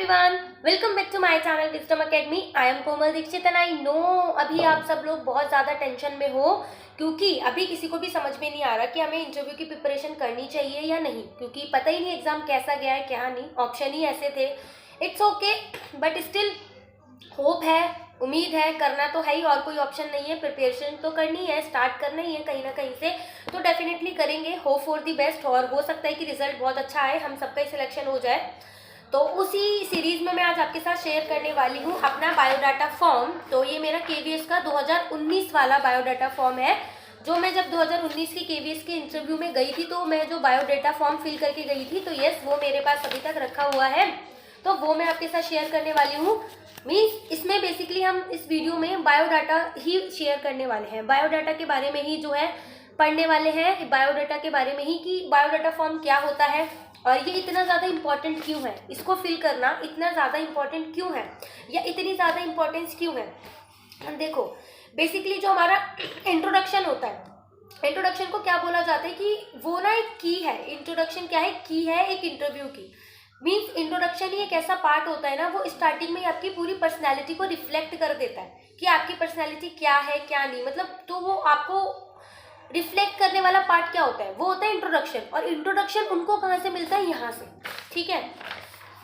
Everyone, welcome back to my channel Wisdom Academy. I am Komal Dikshit and I know अभी आप सब लोग बहुत ज़्यादा टेंशन में हो क्योंकि अभी किसी को भी समझ में नहीं आ रहा कि हमें इंटरव्यू की प्रिपरेशन करनी चाहिए या नहीं, क्योंकि पता ही नहीं एग्जाम कैसा गया है क्या नहीं, ऑप्शन ही ऐसे थे। It's okay, but still hope है, उम्मीद है, करना तो है ही, और कोई ऑप्शन नहीं है। प्रिपरेशन तो करनी है, स्टार्ट करना ही है कहीं ना कहीं से, तो डेफिनेटली करेंगे। होप फॉर दी बेस्ट, और हो सकता है कि रिजल्ट बहुत अच्छा आए, हम सबका ही सिलेक्शन हो जाए। तो उसी सीरीज में मैं आज आपके साथ शेयर करने वाली हूँ अपना बायोडाटा फॉर्म। तो ये मेरा केवीएस का 2019 वाला बायोडाटा फॉर्म है, जो मैं जब 2019 की केवीएस के इंटरव्यू में गई थी तो मैं जो बायोडाटा फॉर्म फिल करके गई थी, तो यस वो मेरे पास अभी तक रखा हुआ है, तो वो मैं आपके साथ शेयर करने वाली हूँ। मीन्स इसमें बेसिकली हम इस वीडियो में बायोडाटा ही शेयर करने वाले हैं, बायोडाटा के बारे में ही जो है पढ़ने वाले हैं, बायोडाटा के बारे में ही कि बायोडाटा फॉर्म क्या होता है और ये इतना ज़्यादा इम्पॉर्टेंट क्यों है, इसको फिल करना इतना ज़्यादा इम्पॉर्टेंट क्यों है या इतनी ज़्यादा इम्पॉर्टेंस क्यों है। देखो, बेसिकली जो हमारा इंट्रोडक्शन होता है, इंट्रोडक्शन को क्या बोला जाता है कि वो ना एक की है। इंट्रोडक्शन क्या है? की है एक इंटरव्यू की। मीन्स इंट्रोडक्शन ही एक ऐसा पार्ट होता है ना, वो स्टार्टिंग में ही आपकी पूरी पर्सनैलिटी को रिफ्लेक्ट कर देता है कि आपकी पर्सनैलिटी क्या है क्या नहीं, मतलब तो वो आपको रिफ्लेक्ट करने वाला पार्ट क्या होता है, वो होता है इंट्रोडक्शन। और इंट्रोडक्शन उनको कहाँ से मिलता है? यहाँ से। ठीक है,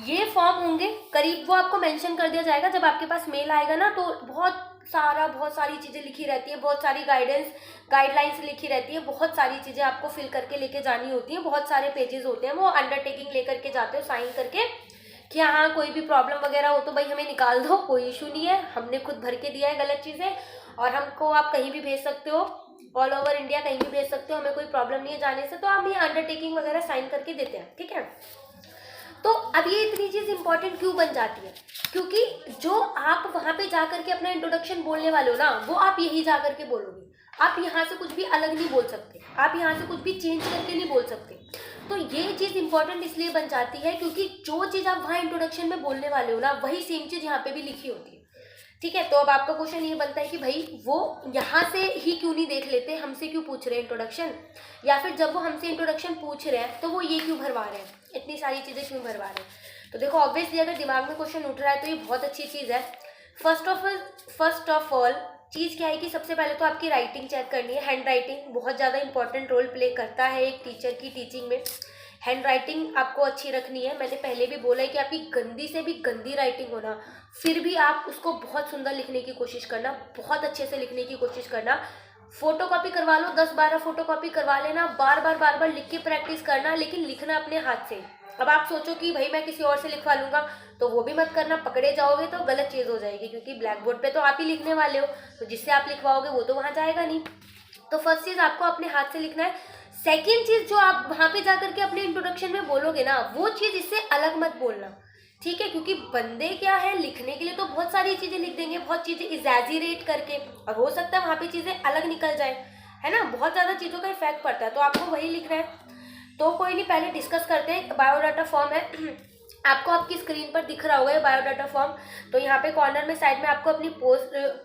ये फॉर्म होंगे करीब, वो आपको मेंशन कर दिया जाएगा जब आपके पास मेल आएगा ना, तो बहुत सारी चीज़ें लिखी रहती है, बहुत सारी गाइडलाइंस लिखी रहती है, बहुत सारी चीज़ें आपको फिल करके लेके जानी होती हैं, बहुत सारे पेजेस होते हैं, वो अंडरटेकिंग लेकर के जाते हो साइन करके कि हाँ कोई भी प्रॉब्लम वगैरह हो तो भाई हमें निकाल दो, कोई इशू नहीं है, हमने खुद भर के दिया है गलत चीज़ें, और हमको आप कहीं भी भेज सकते हो, ऑल ओवर इंडिया कहीं भी भेज सकते हो, हमें कोई प्रॉब्लम नहीं है जाने से, तो हम ये अंडरटेकिंग वगैरह साइन करके देते हैं। ठीक है, तो अब ये इतनी चीज़ इंपॉर्टेंट क्यों बन जाती है? क्योंकि जो आप वहाँ पे जा करके अपना इंट्रोडक्शन बोलने वाले हो ना, वो आप यही जा करके बोलोगे। आप यहाँ से कुछ भी अलग नहीं बोल सकते, आप यहाँ से कुछ भी चेंज करके नहीं बोल सकते। तो ये चीज़ इंपॉर्टेंट इसलिए बन जाती है क्योंकि जो चीज़ आप वहाँ इंट्रोडक्शन में बोलने वाले हो ना, वही सेम चीज़ यहाँ पे भी लिखी होती है। ठीक है, तो अब आपका क्वेश्चन ये बनता है कि भाई वो यहाँ से ही क्यों नहीं देख लेते, हमसे क्यों पूछ रहे हैं इंट्रोडक्शन, या फिर जब वो हमसे इंट्रोडक्शन पूछ रहे हैं तो वो ये क्यों भरवा रहे हैं, इतनी सारी चीज़ें क्यों भरवा रहे हैं। तो देखो, ऑब्वियसली अगर दिमाग में क्वेश्चन उठ रहा है तो ये बहुत अच्छी चीज़ है। फर्स्ट ऑफ ऑल चीज़ क्या है कि सबसे पहले तो आपकी राइटिंग चेक करनी है। हैंड राइटिंग बहुत ज़्यादा इंपॉर्टेंट रोल प्ले करता है एक टीचर की टीचिंग में। हैंड राइटिंग आपको अच्छी रखनी है। मैंने पहले भी बोला है कि आपकी गंदी से भी गंदी राइटिंग हो ना, फिर भी आप उसको बहुत सुंदर लिखने की कोशिश करना, बहुत अच्छे से लिखने की कोशिश करना। फोटो कॉपी करवा लो, 10-12 फोटो कॉपी करवा लेना, बार बार लिख के प्रैक्टिस करना, लेकिन लिखना अपने हाथ से। अब आप सोचो कि भाई मैं किसी और से लिखवा लूँगा, तो वो भी मत करना, पकड़े जाओगे तो गलत चीज़ हो जाएगी, क्योंकि ब्लैक बोर्ड पे तो आप ही लिखने वाले हो, तो जिससे आप लिखवाओगे वो तो वहाँ जाएगा नहीं। तो फर्स्ट चीज़ आपको अपने हाथ से लिखना है। सेकेंड चीज़ जो आप वहाँ पे जा करके अपने इंट्रोडक्शन में बोलोगे ना, वो चीज़ इससे अलग मत बोलना। ठीक है, क्योंकि बंदे क्या है, लिखने के लिए तो बहुत सारी चीज़ें लिख देंगे, बहुत चीज़ें एग्जैजरेट करके, और हो सकता है वहाँ पे चीज़ें अलग निकल जाए, है ना, बहुत ज़्यादा चीज़ों का इफेक्ट पड़ता है, तो आपको वही लिखना है। तो कोई नहीं, पहले डिस्कस करते हैं। बायोडाटा फॉर्म है आपको आपकी स्क्रीन पर दिख रहा होगा ये बायोडाटा फॉर्म। तो यहाँ पे कॉर्नर में साइड में आपको अपनी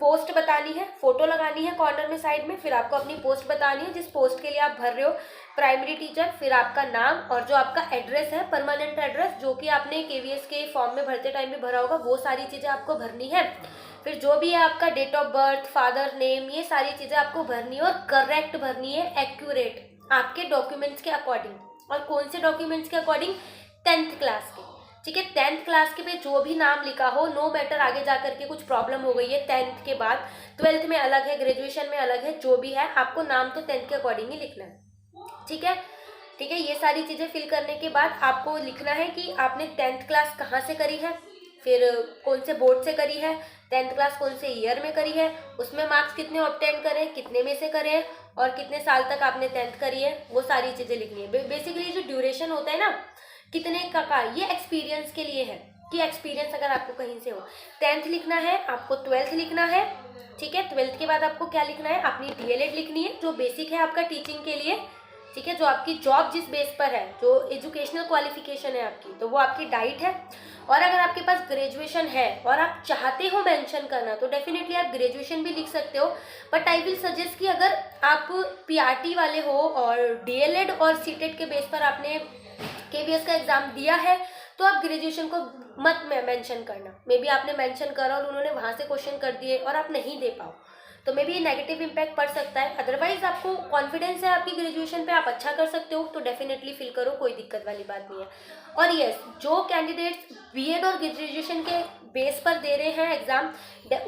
पोस्ट बतानी है, फोटो लगानी है कॉर्नर में साइड में, फिर आपको अपनी पोस्ट बतानी है जिस पोस्ट के लिए आप भर रहे हो, प्राइमरी टीचर, फिर आपका नाम और जो आपका एड्रेस है, परमानेंट एड्रेस, जो कि आपने केवीएस के फॉर्म में भरते टाइम में भरा होगा, वो सारी चीज़ें आपको भरनी है। फिर जो भी है आपका date of birth, father name, ये सारी चीज़ें आपको भरनी है, और करेक्ट भरनी है, एक्यूरेट, आपके डॉक्यूमेंट्स के अकॉर्डिंग। और कौन से डॉक्यूमेंट्स के अकॉर्डिंग? 10th क्लास के। ठीक है, 10th क्लास के पे जो भी नाम लिखा हो, नो मैटर आगे जा करके कुछ प्रॉब्लम हो गई है 10th के बाद, 12th में अलग है, ग्रेजुएशन में अलग है, जो भी है आपको नाम तो 10th के अकॉर्डिंग ही लिखना है। ठीक है, ठीक है, ये सारी चीज़ें फिल करने के बाद आपको लिखना है कि आपने 10th क्लास कहाँ से करी है, फिर कौन से बोर्ड से करी है, 10th क्लास कौन से ईयर में करी है, उसमें मार्क्स कितने ऑब्टेन करें, कितने में से करें, और कितने साल तक आपने 10th करी है, वो सारी चीज़ें लिखनी है। बेसिकली जो ड्यूरेशन होता है ना, कितने का ये एक्सपीरियंस के लिए है कि एक्सपीरियंस अगर आपको कहीं से हो। 10th लिखना है, आपको 12th लिखना है। ठीक है, 12th के बाद आपको क्या लिखना है? अपनी DLED लिखनी है, जो बेसिक है आपका टीचिंग के लिए। ठीक है, जो आपकी जॉब जिस बेस पर है, जो एजुकेशनल क्वालिफिकेशन है आपकी, तो वो आपकी डाइट है। और अगर आपके पास ग्रेजुएशन है और आप चाहते हो मेंशन करना, तो डेफिनेटली आप ग्रेजुएशन भी लिख सकते हो, बट आई विल सजेस्ट कि अगर आप PRT वाले हो और DLED और CTET के बेस पर आपने KVS का एग्जाम दिया है, तो आप ग्रेजुएशन को मत मेंशन करना। मे बी आपने मेंशन करा और उन्होंने वहाँ से क्वेश्चन कर दिए और आप नहीं दे पाओ, तो मे बी ये नेगेटिव इम्पैक्ट पड़ सकता है। अदरवाइज आपको कॉन्फिडेंस है आपकी ग्रेजुएशन पे, आप अच्छा कर सकते हो, तो डेफिनेटली फिल करो, कोई दिक्कत वाली बात नहीं है। और यस, जो कैंडिडेट्स बीएड और ग्रेजुएशन के बेस पर दे रहे हैं एग्जाम,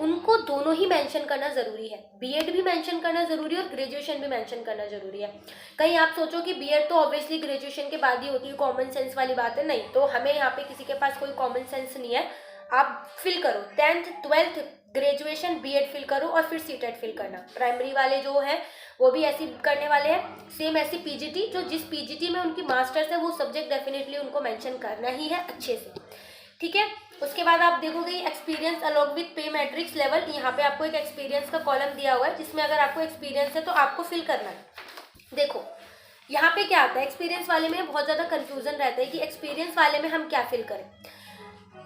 उनको दोनों ही मेंशन करना ज़रूरी है। बीएड भी मेंशन करना ज़रूरी है और ग्रेजुएशन भी मेंशन करना ज़रूरी है। कहीं आप सोचो कि बीएड तो ऑब्वियसली ग्रेजुएशन के बाद ही होती है, कॉमन सेंस वाली बात है, नहीं। तो हमें यहाँ पे किसी के पास कोई कॉमन सेंस नहीं है, आप फिल करो 10th 12th graduation BEd fill करो और फिर सीटेट फिल करना। प्राइमरी वाले जो है वो भी ऐसी करने वाले हैं, सेम ऐसी पीजीटी, जो जिस पीजीटी में उनकी मास्टर्स है वो सब्जेक्ट डेफिनेटली उनको मेंशन करना ही है अच्छे से, ठीक है। उसके बाद आप देखोगे एक्सपीरियंस अलॉन्ग विथ पे मैट्रिक्स लेवल, यहाँ पे आपको एक एक्सपीरियंस का कॉलम दिया हुआ है, जिसमें अगर आपको एक्सपीरियंस है तो आपको फिल करना है। देखो यहाँ पे क्या आता है, एक्सपीरियंस वाले में बहुत ज़्यादा कन्फ्यूजन रहता है कि एक्सपीरियंस वाले में हम क्या फिल करें।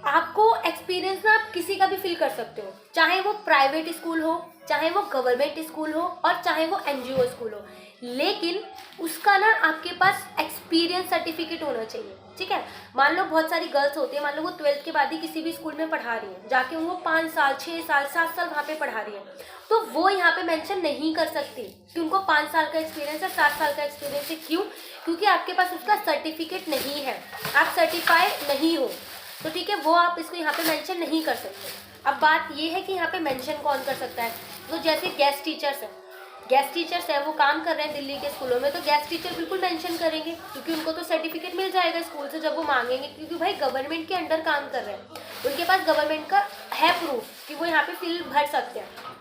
आपको एक्सपीरियंस ना आप किसी का भी फिल कर सकते हो, चाहे वो प्राइवेट स्कूल हो, चाहे वो गवर्नमेंट स्कूल हो और चाहे वो एनजीओ स्कूल हो, लेकिन उसका ना आपके पास एक्सपीरियंस सर्टिफिकेट होना चाहिए, ठीक है। मान लो बहुत सारी गर्ल्स होती है, मान लो वो 12th के बाद ही किसी भी स्कूल में पढ़ा रही है, जाके वो 5 साल 6 साल 7 साल वहाँ पे पढ़ा रही है, तो वो यहाँ पे मेंशन नहीं कर सकती कि उनको 5 साल का एक्सपीरियंस है, 7 साल का एक्सपीरियंस है। क्यों? क्योंकि आपके पास उसका सर्टिफिकेट नहीं है, आप सर्टिफाई नहीं हो, तो ठीक है, वो आप इसको यहाँ पे मेंशन नहीं कर सकते। अब बात ये है कि यहाँ पे मेंशन कौन कर सकता है, तो जैसे गेस्ट टीचर्स हैं, गेस्ट टीचर्स हैं वो काम कर रहे हैं दिल्ली के स्कूलों में, तो गेस्ट टीचर बिल्कुल मेंशन करेंगे, क्योंकि उनको तो सर्टिफिकेट मिल जाएगा स्कूल से जब वो मांगेंगे, क्योंकि भाई गवर्नमेंट के अंडर काम कर रहे हैं, उनके पास गवर्नमेंट का है प्रूफ कि वो यहाँ पे फिल भर सकते हैं।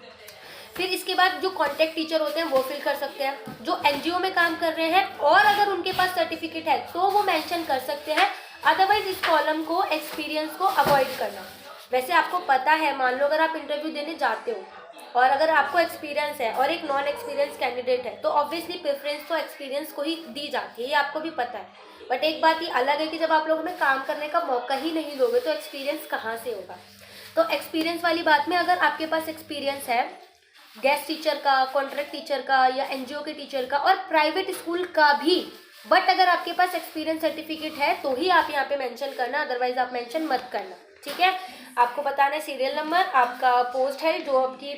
फिर इसके बाद जो कॉन्टेक्ट टीचर होते हैं वो फिल कर सकते हैं, जो एनजीओ में काम कर रहे हैं और अगर उनके पास सर्टिफिकेट है तो वो मेंशन कर सकते हैं। अदरवाइज इस कॉलम को, एक्सपीरियंस को अवॉइड करना। वैसे आपको पता है, मान लो अगर आप इंटरव्यू देने जाते हो और अगर आपको एक्सपीरियंस है और एक नॉन एक्सपीरियंस कैंडिडेट है, तो ऑब्वियसली प्रेफरेंस तो एक्सपीरियंस को ही दी जाती है, ये आपको भी पता है। बट एक बात ये अलग है कि जब आप लोगों में काम करने का मौका ही नहीं दोगे तो एक्सपीरियंस कहाँ से होगा। तो एक्सपीरियंस वाली बात में अगर आपके पास एक्सपीरियंस है गेस्ट टीचर का, कॉन्ट्रैक्ट टीचर का या एनजीओ के टीचर का और प्राइवेट स्कूल का भी, बट अगर आपके पास एक्सपीरियंस सर्टिफिकेट है तो ही आप यहाँ पे मेंशन करना, अदरवाइज आप मेंशन मत करना, ठीक है। आपको बताना है सीरियल नंबर, आपका पोस्ट है, जो आपकी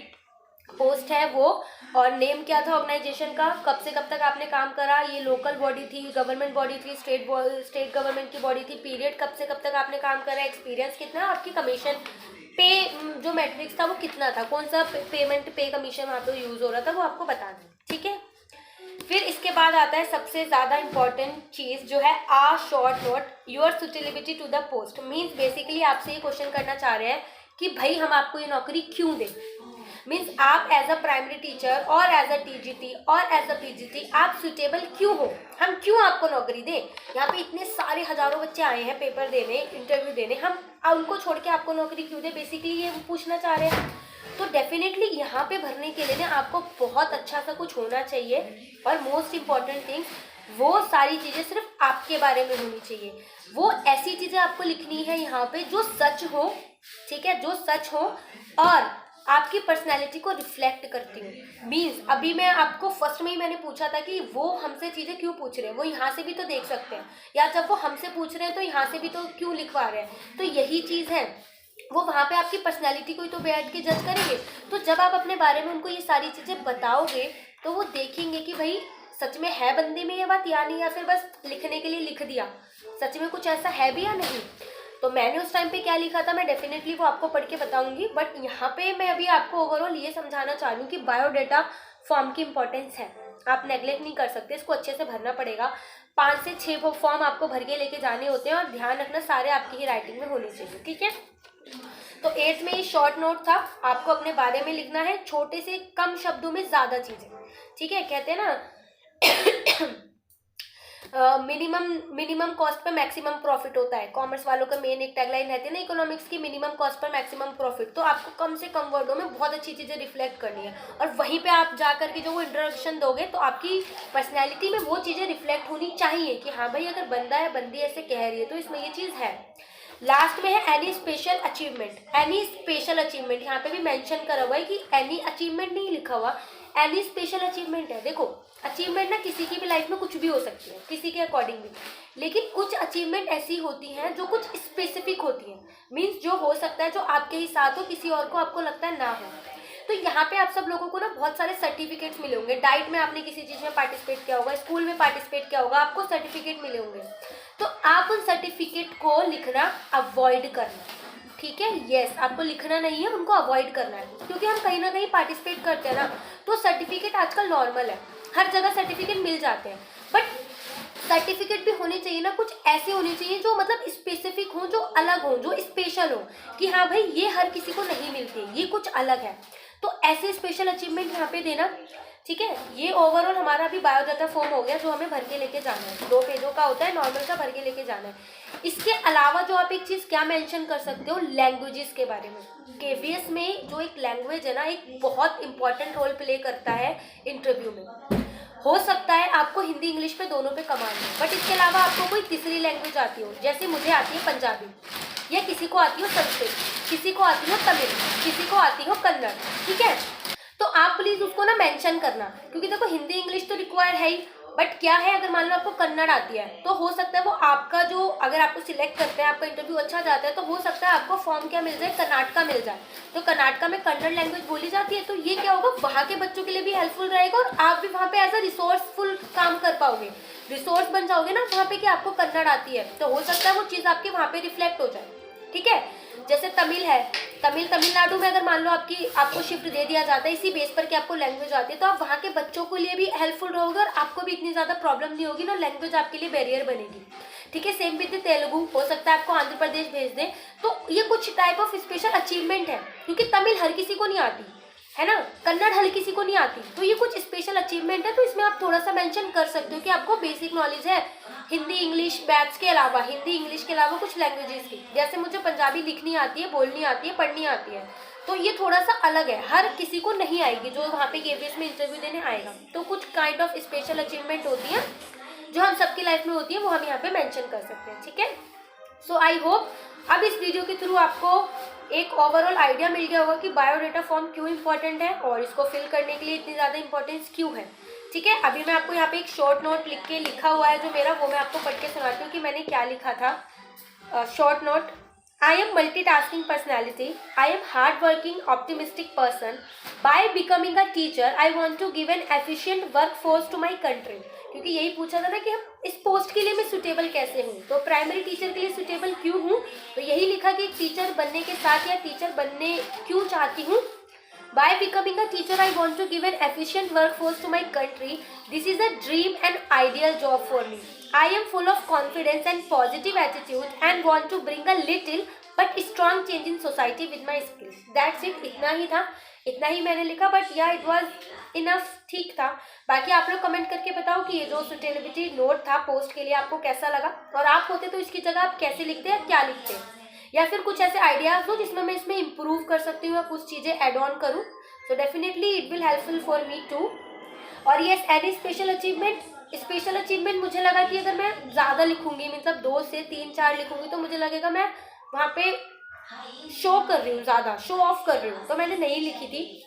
पोस्ट है वो, और नेम क्या था ऑर्गेनाइजेशन का, कब से कब तक आपने काम करा, ये लोकल बॉडी थी, गवर्नमेंट बॉडी थी, स्टेट गवर्नमेंट की बॉडी थी, पीरियड कब से कब तक आपने काम करा, एक्सपीरियंस कितना, आपकी कमीशन पे जो मैट्रिक्स था वो कितना था, कौन सा पेमेंट पे कमीशन वहाँ पे यूज़ हो रहा था, वो आपको बताना है, ठीक है। फिर इसके बाद आता है सबसे ज़्यादा इंपॉर्टेंट चीज़, जो है a short note your suitability to the post. Means basically आपसे ये क्वेश्चन करना चाह रहे हैं कि भाई हम आपको ये नौकरी क्यों दें। मीन्स आप एज अ प्राइमरी टीचर और एज अ टीजीटी और एज अ पीजीटी आप सुटेबल क्यों हो, हम क्यों आपको नौकरी दें। यहाँ पे इतने सारे हज़ारों बच्चे आए हैं पेपर देने, इंटरव्यू देने, हम उनको छोड़ के आपको नौकरी क्यों दें, बेसिकली ये पूछना चाह रहे हैं। तो डेफिनेटली यहाँ पे भरने के लिए ना आपको बहुत अच्छा सा कुछ होना चाहिए, और मोस्ट इम्पॉर्टेंट थिंग, वो सारी चीज़ें सिर्फ आपके बारे में होनी चाहिए। वो ऐसी चीज़ें आपको लिखनी है यहाँ पे जो सच हो, ठीक है, जो सच हो और आपकी पर्सनैलिटी को रिफ्लेक्ट करती हूँ। मीन्स अभी मैं आपको फर्स्ट में ही मैंने पूछा था कि वो हमसे चीज़ें क्यों पूछ रहे हैं, वो यहाँ से भी तो देख सकते हैं, या जब वो हमसे पूछ रहे हैं तो यहाँ से भी तो क्यों लिखवा रहे हैं। तो यही चीज़ है, वो वहाँ पे आपकी पर्सनैलिटी को ही तो बैठ के जज करेंगे। तो जब आप अपने बारे में उनको ये सारी चीज़ें बताओगे तो वो देखेंगे कि भाई सच में है बंदे में ये बात या नहीं, या फिर बस लिखने के लिए लिख दिया, सच में कुछ ऐसा है भी या नहीं। तो मैंने उस टाइम पे क्या लिखा था मैं डेफिनेटली वो आपको पढ़ के बताऊंगी, बट यहाँ पे मैं अभी आपको ओवरऑल ये समझाना चाह रही हूँ कि बायोडाटा फॉर्म की इंपॉर्टेंस है, आप नेगलेक्ट नहीं कर सकते, इसको अच्छे से भरना पड़ेगा। 5 से 6 फॉर्म आपको भर के लेके जाने होते हैं, और ध्यान रखना सारे आपकी ही राइटिंग में होने चाहिए, ठीक है। तो 8th में ये शॉर्ट नोट था, आपको अपने बारे में लिखना है, छोटे से कम शब्दों में ज़्यादा चीज़ें, ठीक है। कहते हैं ना minimum cost per maximum profit होता है, कॉमर्स वालों का मेन एक टैगलाइन रहती है ना इकोनॉमिक्स की, minimum cost per maximum profit. तो आपको कम से कम वर्डों में बहुत अच्छी चीज़ें रिफ्लेक्ट करनी है, और वहीं पे आप जा करके जो वो इंट्रोडक्शन दोगे तो आपकी पर्सनैलिटी में वो चीज़ें रिफ्लेक्ट होनी चाहिए कि हाँ भाई अगर बंदा है बंदी ऐसे कह रही है तो इसमें ये चीज़ है। लास्ट में है any special achievement, any special achievement, यहाँ पे भी मेंशन करा हुआ है कि एनी अचीवमेंट नहीं लिखा हुआ, एनी स्पेशल अचीवमेंट है। देखो अचीवमेंट ना किसी की भी लाइफ में कुछ भी हो सकती है, किसी के अकॉर्डिंग भी, लेकिन कुछ अचीवमेंट ऐसी होती हैं जो कुछ स्पेसिफिक होती है, मीन्स जो हो सकता है जो आपके ही साथ हो, किसी और को आपको लगता है ना हो। तो यहाँ पे आप सब लोगों को ना बहुत सारे सर्टिफिकेट्स मिले होंगे, डाइट में आपने किसी चीज़ में पार्टिसिपेट किया होगा, स्कूल में पार्टिसिपेट किया होगा, आपको सर्टिफिकेट मिले होंगे। तो आप उन सर्टिफिकेट को लिखना अवॉइड करना, ठीक है। यस, आपको लिखना नहीं है, उनको अवॉइड करना है, क्योंकि हम कहीं ना कहीं पार्टिसिपेट करते हैं ना, तो सर्टिफिकेट आजकल नॉर्मल है, हर जगह सर्टिफिकेट मिल जाते हैं, बट सर्टिफिकेट भी होने चाहिए ना कुछ ऐसे होने चाहिए जो मतलब स्पेसिफिक हो, जो अलग हो, जो स्पेशल हो, कि हाँ भाई ये हर किसी को नहीं मिलती, ये कुछ अलग है। तो ऐसे स्पेशल अचीवमेंट यहाँ पे देना, ठीक है। ये ओवरऑल हमारा अभी बायोडाटा फॉर्म हो गया जो हमें भर के लेके जाना है, 2 पेजों का होता है, नॉर्मल का भर के लेके जाना है। इसके अलावा जो आप एक चीज़ क्या मेंशन कर सकते हो, लैंग्वेजेस के बारे में। केवीएस में जो एक लैंग्वेज है ना, एक बहुत इंपॉर्टेंट रोल प्ले करता है इंटरव्यू में। हो सकता है आपको हिंदी इंग्लिश पे दोनों पे कमांड है, बट इसके अलावा आपको कोई तीसरी लैंग्वेज आती हो, जैसे मुझे आती है पंजाबी, या किसी को आती हो संस्कृत, किसी को आती हो तमिल, किसी को आती हो कन्नड़, ठीक है। तो आप प्लीज़ उसको ना मेंशन करना, क्योंकि देखो हिंदी इंग्लिश तो रिक्वायर है ही, बट क्या है अगर मान लो आपको कन्नड़ आती है तो हो सकता है वो आपका जो, अगर आपको सिलेक्ट करते हैं, आपका इंटरव्यू अच्छा जाता है, तो हो सकता है आपको फॉर्म क्या मिल जाए, कर्नाटका मिल जाए। तो कर्नाटका में कन्नड़ लैंग्वेज बोली जाती है, तो ये क्या होगा, वहाँ के बच्चों के लिए भी हेल्पफुल रहेगा, और आप भी वहाँ पे एज अ रिसोर्सफुल काम कर पाओगे, रिसोर्स बन जाओगे ना वहाँ पे कि आपको कन्नड़ आती है, तो हो सकता है वो चीज़ आपके वहाँ पे रिफ्लेक्ट हो जाए, ठीक है। जैसे तमिल है, तमिलनाडु में अगर मान लो आपको शिफ्ट दे दिया जाता है इसी बेस पर कि आपको लैंग्वेज आती है, तो आप वहाँ के बच्चों के लिए भी हेल्पफुल रहोगे, और आपको भी इतनी ज़्यादा प्रॉब्लम नहीं होगी ना, लैंग्वेज आपके लिए बैरियर बनेगी, ठीक है। सेम विद तेलुगु, हो सकता है आपको आंध्र प्रदेश भेज दें, तो ये कुछ टाइप ऑफ स्पेशल अचीवमेंट है, क्योंकि तमिल हर किसी को नहीं आती है ना, कन्नड़ हर किसी को नहीं आती, तो ये कुछ स्पेशल अचीवमेंट है, तो इसमें आप थोड़ा सा मेंशन कर सकते हो कि आपको बेसिक नॉलेज है हिंदी इंग्लिश बैच के अलावा, हिंदी इंग्लिश के अलावा कुछ लैंग्वेजेस की, जैसे मुझे पंजाबी लिखनी आती है, बोलनी आती है, पढ़नी आती है, तो ये थोड़ा सा अलग है, हर किसी को नहीं आएगी जो वहाँ पे केवीएस में इंटरव्यू देने आएगा। तो कुछ काइंड ऑफ स्पेशल अचीवमेंट होती है जो हम सबकी लाइफ में होती है, वो हम यहाँ पे मेंशन कर सकते हैं, ठीक है। सो आई होप अब इस वीडियो के थ्रू आपको एक ओवरऑल आइडिया मिल गया होगा कि बायोडाटा फॉर्म क्यों इंपॉर्टेंट है और इसको फिल करने के लिए इतनी ज़्यादा इंपॉर्टेंस क्यों है, ठीक है। अभी मैं आपको यहाँ पे एक शॉर्ट नोट लिखा हुआ है जो मेरा, वो मैं आपको पढ़ के सुनाती हूँ कि मैंने क्या लिखा था। Short note: I am multitasking personality. I am hardworking, optimistic person. By becoming a teacher, I want to give an efficient workforce to my country. क्योंकि यही पूछा था ना कि हम इस पोस्ट के लिए मैं सुटेबल कैसे हूँ, तो प्राइमरी टीचर के लिए सुटेबल क्यों हूँ, तो यही लिखा कि टीचर बनने के साथ या टीचर बनने क्यों चाहती हूँ। By becoming a teacher, I want to give an efficient workforce to my country. This is a dream and ideal job for me. I am full of confidence and positive attitude and want to bring a little but strong change in society with my skills. That's it. इतना ही था, इतना ही मैंने लिखा, but या it was enough, ठीक था। बाकी आप लोग कमेंट करके बताओ कि ये जो सुटेबिलिटी नोट था पोस्ट के लिए आपको कैसा लगा, और आप होते तो इसकी जगह आप कैसे लिखते हैं, क्या लिखते हैं, या फिर कुछ ऐसे आइडियाज हो जिसमें मैं इसमें इम्प्रूव कर सकती हूँ या कुछ चीज़ें एड ऑन करूँ, so definitely it will helpful for me too. और येस, एनी स्पेशल अचीवमेंट मुझे लगा कि अगर मैं ज़्यादा लिखूंगी, मतलब 2 से 3 4 लिखूंगी, तो मुझे लगेगा मैं वहाँ पे शो कर रही हूँ, ज़्यादा शो ऑफ कर रही हूँ, तो मैंने नहीं लिखी थी।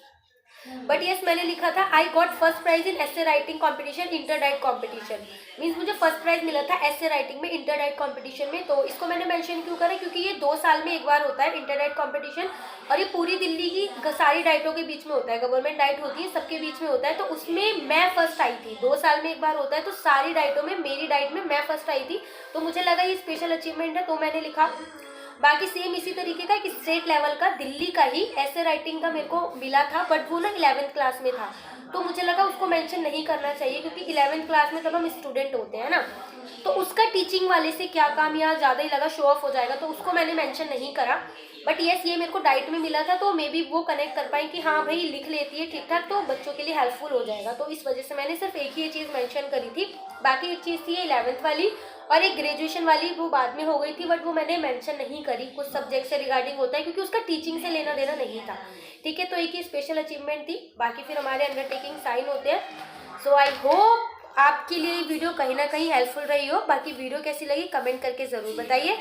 बट येस, मैंने लिखा था I got first prize in essay writing competition inter DIET competition, means मुझे फर्स्ट प्राइज मिला था एसे राइटिंग में इंटर डाइट कॉम्पिटिशन में। तो इसको मैंने मेंशन क्यों करा, क्योंकि ये 2 साल में एक बार होता है इंटर डाइट कॉम्पिटिशन, और ये पूरी दिल्ली की सारी डाइटों के बीच में होता है, गवर्नमेंट डाइट होती है सबके बीच में होता है, तो उसमें मैं फर्स्ट आई थी। 2 साल में एक बार होता है, तो सारी डाइटों में मेरी डाइट में मैं फर्स्ट आई थी, तो मुझे लगा ये स्पेशल अचीवमेंट है, तो मैंने लिखा। बाकी सेम इसी तरीके का एक स्टेट लेवल का दिल्ली का ही ऐसे राइटिंग का मेरे को मिला था, बट वो ना 11th क्लास में था, तो मुझे लगा उसको मेंशन नहीं करना चाहिए, क्योंकि 11th क्लास में तब हम स्टूडेंट होते हैं ना, तो उसका टीचिंग वाले से क्या काम, या ज़्यादा ही लगा शो ऑफ हो जाएगा, तो उसको मैंने मेंशन नहीं करा। बट येस, ये मेरे को डाइट में मिला था, तो मे बी वो कनेक्ट कर पाए कि हाँ भाई लिख लेती है ठीक ठाक, तो बच्चों के लिए हेल्पफुल हो जाएगा, तो इस वजह से मैंने सिर्फ एक ही ये चीज़ मेंशन करी थी। बाकी एक चीज़ थी 11th वाली, और एक ग्रेजुएशन वाली, वो बाद में हो गई थी, बट वो मैंने मेंशन नहीं करी, कुछ सब्जेक्ट से रिगार्डिंग होता है, क्योंकि उसका टीचिंग से लेना देना नहीं था, ठीक है। तो एक ही स्पेशल अचीवमेंट थी, बाकी फिर हमारे अंडरटेकिंग साइन होते हैं। सो आई होप आपके लिए वीडियो कहीं ना कहीं हेल्पफुल रही हो। बाकी वीडियो कैसी लगी कमेंट करके ज़रूर बताइए।